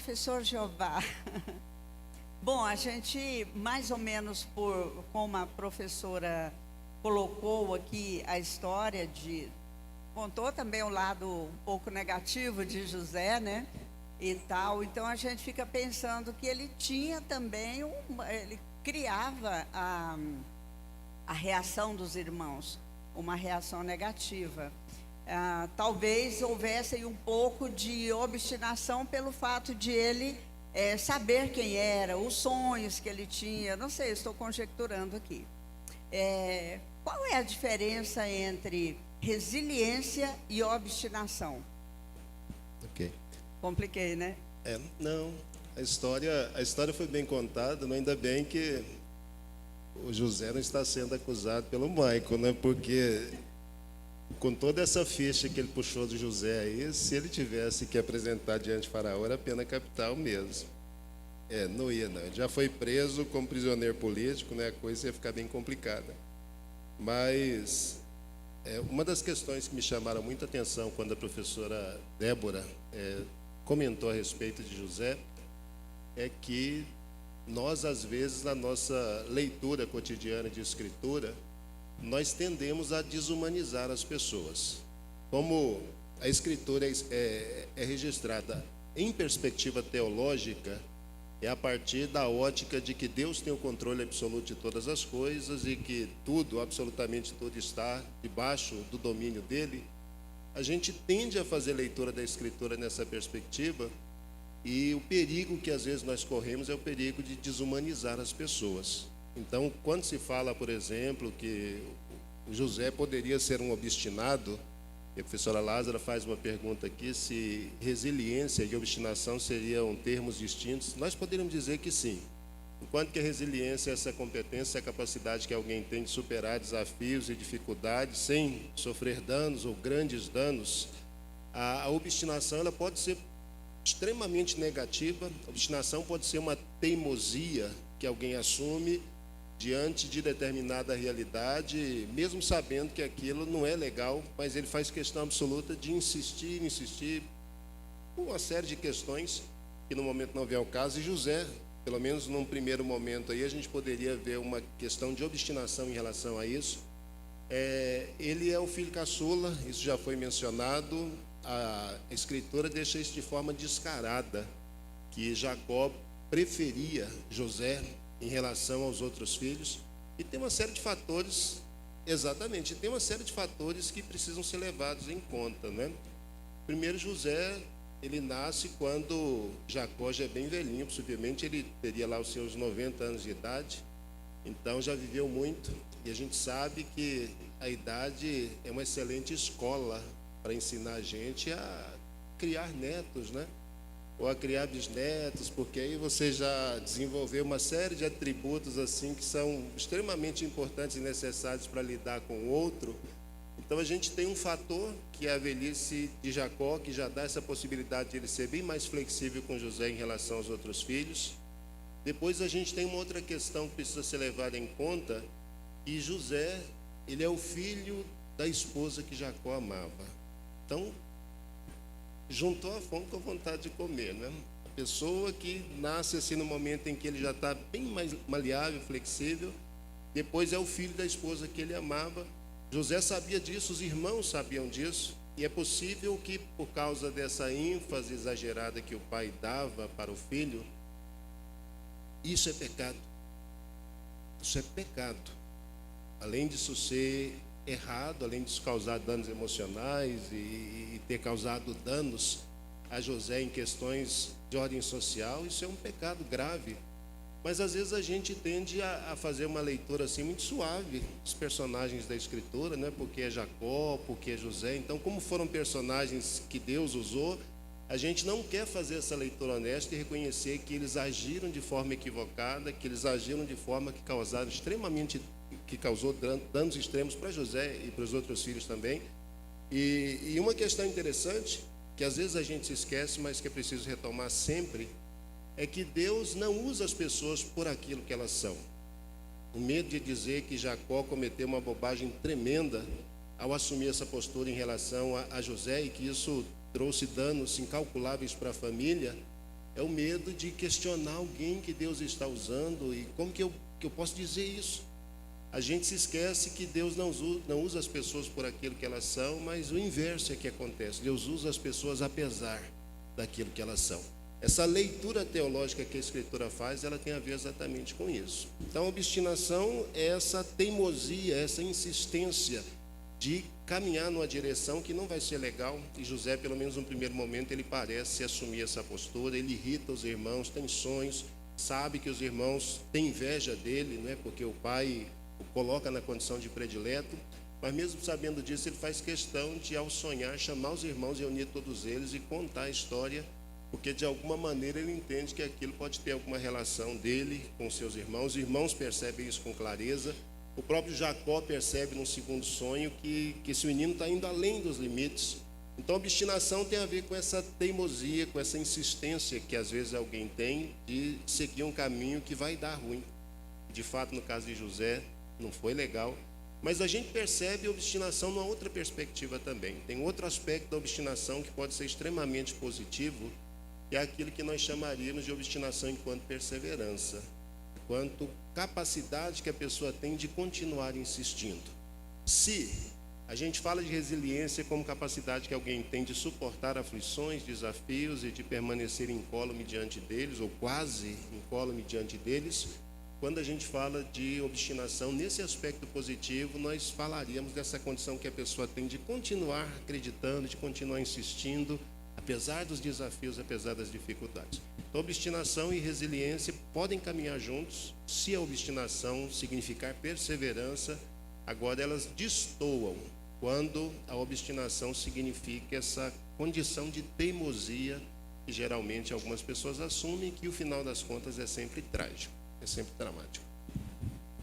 professor Jeová. Bom, a gente, mais ou menos como a professora colocou aqui a história contou também o lado um pouco negativo de José, né? E tal. Então a gente fica pensando que ele tinha também, ele criava a reação dos irmãos, uma reação negativa. Talvez houvesse um pouco de obstinação pelo fato de ele saber quem era, os sonhos que ele tinha. Não sei, estou conjecturando aqui. Qual é a diferença entre resiliência e obstinação? Ok. Compliquei, né? Não, a história foi bem contada, mas ainda bem que o José não está sendo acusado pelo Michael, né? Porque com toda essa ficha que ele puxou do José aí, se ele tivesse que apresentar diante de Faraó, era pena capital mesmo. Não ia não. Ele já foi preso como prisioneiro político, né? A coisa ia ficar bem complicada. Mas uma das questões que me chamaram muita atenção quando a professora Débora comentou a respeito de José é que nós, às vezes, na nossa leitura cotidiana de escritura, nós tendemos a desumanizar as pessoas. Como a escritura é registrada em perspectiva teológica, é a partir da ótica de que Deus tem o controle absoluto de todas as coisas e que tudo, absolutamente tudo, está debaixo do domínio dele. A gente tende a fazer leitura da escritura nessa perspectiva, e o perigo que às vezes nós corremos é o perigo de desumanizar as pessoas. Então, quando se fala, por exemplo, que o José poderia ser um obstinado, e a professora Lázara faz uma pergunta aqui, se resiliência e obstinação seriam termos distintos, nós poderíamos dizer que sim. Enquanto que a resiliência é essa competência, a capacidade que alguém tem de superar desafios e dificuldades sem sofrer danos ou grandes danos, a obstinação ela pode ser extremamente negativa. A obstinação pode ser uma teimosia que alguém assume diante de determinada realidade, mesmo sabendo que aquilo não é legal, mas ele faz questão absoluta de insistir, uma série de questões que no momento não vem ao caso. E José, pelo menos num primeiro momento aí, a gente poderia ver uma questão de obstinação em relação a isso. Ele é o filho caçula, isso já foi mencionado. A escritura deixa isso de forma descarada, que Jacó preferia José em relação aos outros filhos, e tem uma série de fatores, exatamente, tem uma série de fatores que precisam ser levados em conta, né? Primeiro, José, ele nasce quando Jacó já é bem velhinho, possivelmente ele teria lá os seus 90 anos de idade, então já viveu muito, e a gente sabe que a idade é uma excelente escola para ensinar a gente a criar netos, né? Ou a criar bisnetos, porque aí você já desenvolveu uma série de atributos assim que são extremamente importantes e necessários para lidar com o outro. Então a gente tem um fator que é a velhice de Jacó, que já dá essa possibilidade de ele ser bem mais flexível com José em relação aos outros filhos. Depois a gente tem uma outra questão que precisa ser levada em conta, e José, ele é o filho da esposa que Jacó amava. Então, juntou a fome com a vontade de comer, né? A pessoa que nasce assim no momento em que ele já está bem mais maleável, flexível, depois é o filho da esposa que ele amava. José sabia disso, os irmãos sabiam disso, e é possível que, por causa dessa ênfase exagerada que o pai dava para o filho, isso é pecado. Isso é pecado. Além disso ser errado, além disso causar danos emocionais e ter causado danos a José em questões de ordem social, isso é um pecado grave. Mas às vezes a gente tende a fazer uma leitura assim muito suave dos personagens da escritura, né? Porque é Jacó, porque é José. Então, como foram personagens que Deus usou, a gente não quer fazer essa leitura honesta e reconhecer que eles agiram de forma equivocada, que eles agiram de forma que causou danos extremos para José e para os outros filhos também. E uma questão interessante, que às vezes a gente se esquece, mas que é preciso retomar sempre, é que Deus não usa as pessoas por aquilo que elas são. O medo de dizer que Jacó cometeu uma bobagem tremenda ao assumir essa postura em relação a José, e que isso trouxe danos incalculáveis para a família, É o medo de questionar alguém que Deus está usando. E como que eu posso dizer isso? A gente se esquece que Deus não usa as pessoas por aquilo que elas são, mas o inverso é que acontece. Deus usa as pessoas apesar daquilo que elas são. Essa leitura teológica que a Escritura faz, ela tem a ver exatamente com isso. Então, a obstinação é essa teimosia, essa insistência de caminhar numa direção que não vai ser legal. E José, pelo menos no primeiro momento, ele parece assumir essa postura. Ele irrita os irmãos, tem sonhos, sabe que os irmãos têm inveja dele, né? Porque o pai o coloca na condição de predileto, mas mesmo sabendo disso, ele faz questão de, ao sonhar, chamar os irmãos, reunir todos eles e contar a história, porque de alguma maneira ele entende que aquilo pode ter alguma relação dele com seus irmãos. Os irmãos percebem isso com clareza. O próprio Jacó percebe num segundo sonho que esse menino está indo além dos limites. Então, a obstinação tem a ver com essa teimosia, com essa insistência que às vezes alguém tem de seguir um caminho que vai dar ruim. De fato, no caso de José, não foi legal, mas a gente percebe a obstinação numa outra perspectiva também. Tem outro aspecto da obstinação que pode ser extremamente positivo, que é aquilo que nós chamaríamos de obstinação enquanto perseverança, enquanto capacidade que a pessoa tem de continuar insistindo. Se a gente fala de resiliência como capacidade que alguém tem de suportar aflições, desafios e de permanecer incólume diante deles, ou quase incólume diante deles, quando a gente fala de obstinação, nesse aspecto positivo, nós falaríamos dessa condição que a pessoa tem de continuar acreditando, de continuar insistindo, apesar dos desafios, apesar das dificuldades. Então, obstinação e resiliência podem caminhar juntos, se a obstinação significar perseverança. Agora, elas destoam quando a obstinação significa essa condição de teimosia que geralmente algumas pessoas assumem, que o final das contas é sempre trágico. É sempre dramático.